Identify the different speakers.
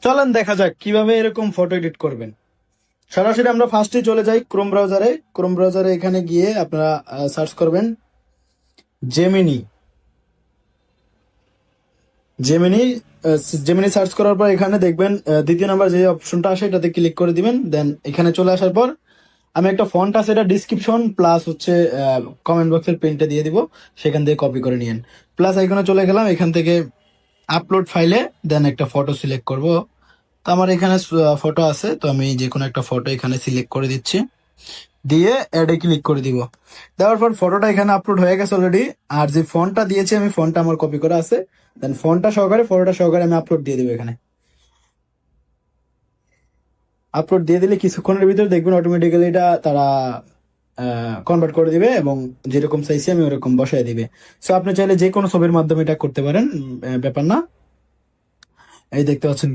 Speaker 1: চলেন দেখা যাক কিভাবে এরকম ফটো এডিট করবেন। সরাসরি আমরা ফার্স্টে চলে যাই ক্রোম ব্রাউজারে এখানে গিয়ে আপনারা সার্চ করবেন জেমিনি। জেমিনি জেমিনি সার্চ করার পর এখানে দেখবেন দ্বিতীয় নাম্বার যে অপশনটা আসে এটাতে ক্লিক করে দিবেন। দেন এখানে চলে আসার পর আমি একটা ফন্ট আছে, এটা ডিসক্রিপশন প্লাস হচ্ছে কমেন্ট বক্সের প্রিন্টে দিয়ে দিব, সেখান থেকে কপি করে নিয়েন। প্লাস এখানে চলে গেলাম, এখান থেকে আপলোড ফাইলে দেন একটা ফটো সিলেক্ট করব। তো আমার এখানে ফটো আছে, তো আমি যে কোনো একটা ফটো এখানে সিলেক্ট করে দিচ্ছি, দিয়ে অ্যাডে ক্লিক করে দিব। দেওয়ার পর ফটোটা এখানে আপলোড হয়ে গেছে অলরেডি। আর যে ফন্টটা দিয়েছি আমি, ফন্টটা আমার কপি করা আছে, দেন ফন্টটা সহকারে ফটোটা সহকারে আমি আপলোড দিয়ে দিব। এখানে আপলোড দিয়ে দিলে কিছুক্ষণের ভিতরে দেখবেন অটোমেটিক্যালি এটা তারা কনভার্ট করে দিবে এবং যেরকম চাইছি আমি ওরকম বসায় দিবে। সো আপনি চাইলে যে কোনো ছবির মাধ্যমে এটা করতে পারেন, ব্যাপার না। এই দেখতে পাচ্ছেন